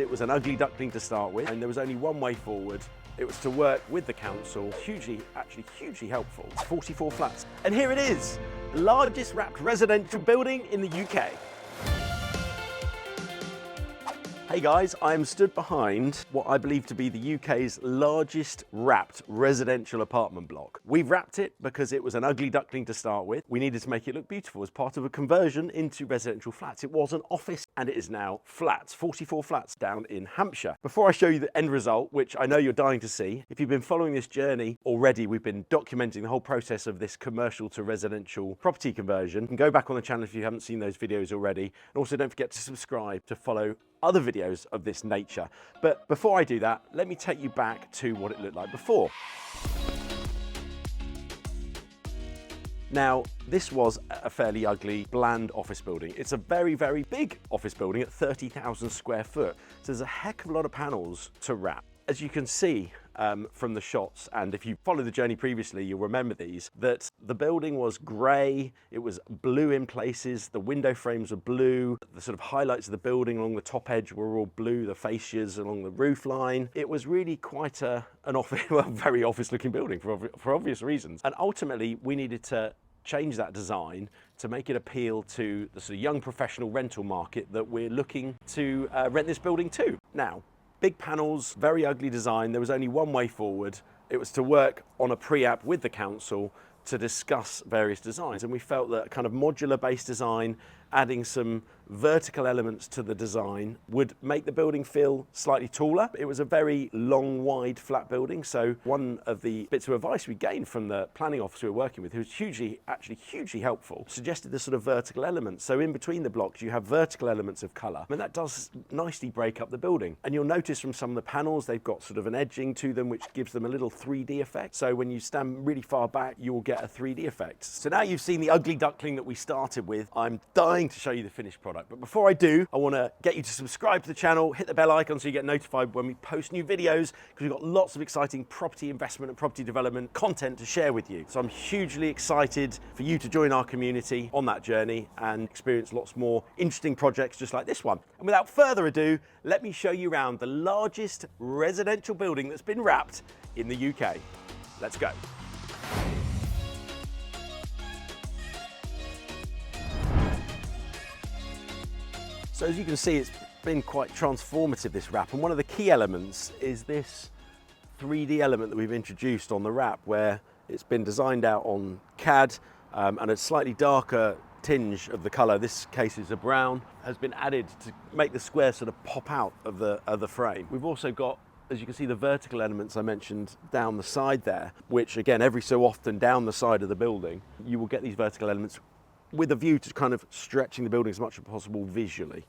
It was an ugly duckling to start with, and there was only one way forward. It was to work with the council. Hugely helpful. It's 44 flats. And here it is, the largest wrapped residential building in the UK. Hey guys, I'm stood behind what I believe to be the UK's largest wrapped residential apartment block. We've wrapped it because it was an ugly duckling to start with. We needed to make it look beautiful as part of a conversion into residential flats. It was an office and it is now flats, 44 flats down in Hampshire. Before I show you the end result, which I know you're dying to see, if you've been following this journey already, we've been documenting the whole process of this commercial to residential property conversion. You can go back on the channel if you haven't seen those videos already. And also don't forget to subscribe to follow other videos of this nature. But before I do that, let me take you back to what it looked like before. Now, this was a fairly ugly, bland office building. It's a very, very big office building at 30,000 square foot. So there's a heck of a lot of panels to wrap. As you can see from the shots, and if you followed the journey previously, you'll remember these, that the building was grey, it was blue in places, the window frames were blue, the sort of highlights of the building along the top edge were all blue, the fascias along the roof line. It was really quite an office, well, very office looking building for obvious reasons. And ultimately, we needed to change that design to make it appeal to the sort of young professional rental market that we're looking to rent this building to. Now, big panels, very ugly design. There was only one way forward. It was to work on a pre-app with the council to discuss various designs. And we felt that a kind of modular-based design, adding some vertical elements to the design, would make the building feel slightly taller. It was a very long, wide, flat building. So one of the bits of advice we gained from the planning officer we were working with, who was hugely helpful, suggested this sort of vertical elements. So in between the blocks, you have vertical elements of colour, and that does nicely break up the building. And you'll notice from some of the panels, they've got sort of an edging to them, which gives them a little 3D effect. So when you stand really far back, you will get a 3D effect. So now you've seen the ugly duckling that we started with. I'm dying to show you the finished product. But before I do, I want to get you to subscribe to the channel, hit the bell icon so you get notified when we post new videos, because we've got lots of exciting property investment and property development content to share with you. So I'm hugely excited for you to join our community on that journey and experience lots more interesting projects just like this one. And without further ado, let me show you around the largest residential building that's been wrapped in the UK. Let's go. So as you can see, it's been quite transformative, this wrap, and one of the key elements is this 3D element that we've introduced on the wrap, where it's been designed out on CAD and a slightly darker tinge of the colour, this case is a brown, has been added to make the square sort of pop out of the frame. We've also got, as you can see, the vertical elements I mentioned down the side there, which again, every so often down the side of the building, you will get these vertical elements with a view to kind of stretching the building as much as possible visually.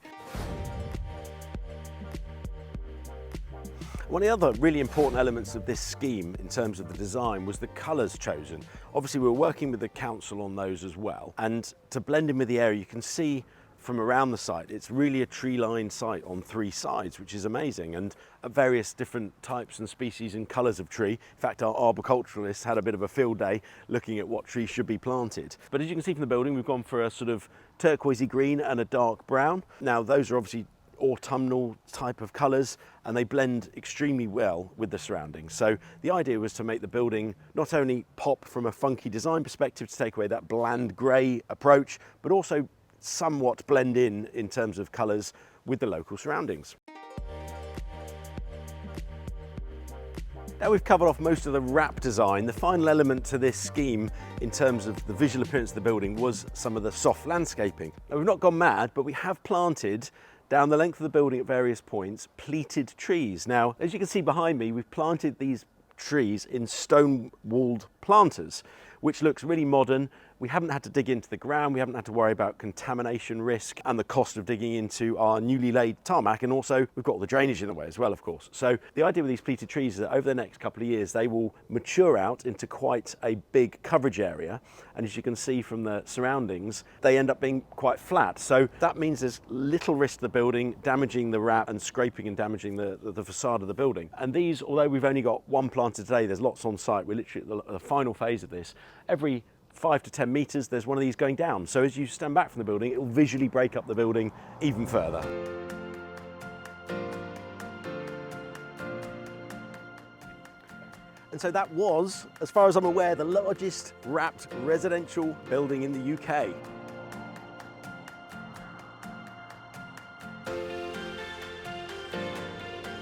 One of the other really important elements of this scheme in terms of the design was the colours chosen. Obviously we were working with the council on those as well, and to blend in with the area, you can see from around the site, it's really a tree-lined site on three sides, which is amazing, and various different types and species and colours of tree. In fact, our arboriculturalists had a bit of a field day looking at what trees should be planted. But as you can see from the building, we've gone for a sort of turquoisey green and a dark brown. Now, those are obviously autumnal type of colours, and they blend extremely well with the surroundings. So the idea was to make the building not only pop from a funky design perspective to take away that bland grey approach, but also somewhat blend in terms of colours with the local surroundings. Now we've covered off most of the wrap design. The final element to this scheme in terms of the visual appearance of the building was some of the soft landscaping. Now we've not gone mad, but we have planted down the length of the building at various points pleated trees. Now, as you can see behind me, we've planted these trees in stone-walled planters, which looks really modern. We haven't had to dig into the ground, we haven't had to worry about contamination risk and the cost of digging into our newly laid tarmac, and also we've got all the drainage in the way as well, of course. So the idea with these pleated trees is that over the next couple of years they will mature out into quite a big coverage area, and as you can see from the surroundings, they end up being quite flat. So that means there's little risk to the building damaging the wrap and scraping and damaging the facade of the building. And these, although we've only got one planted today, there's lots on site, we're literally at the final phase of this. Every 5 to 10 meters, there's one of these going down. So as you stand back from the building, it will visually break up the building even further. And so that was, as far as I'm aware, the largest wrapped residential building in the UK.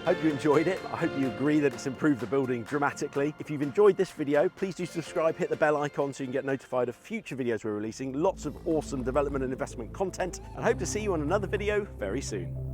I hope you enjoyed it. I hope you agree that it's improved the building dramatically. If you've enjoyed this video, please do subscribe, hit the bell icon so you can get notified of future videos we're releasing. Lots of awesome development and investment content, and I hope to see you on another video very soon.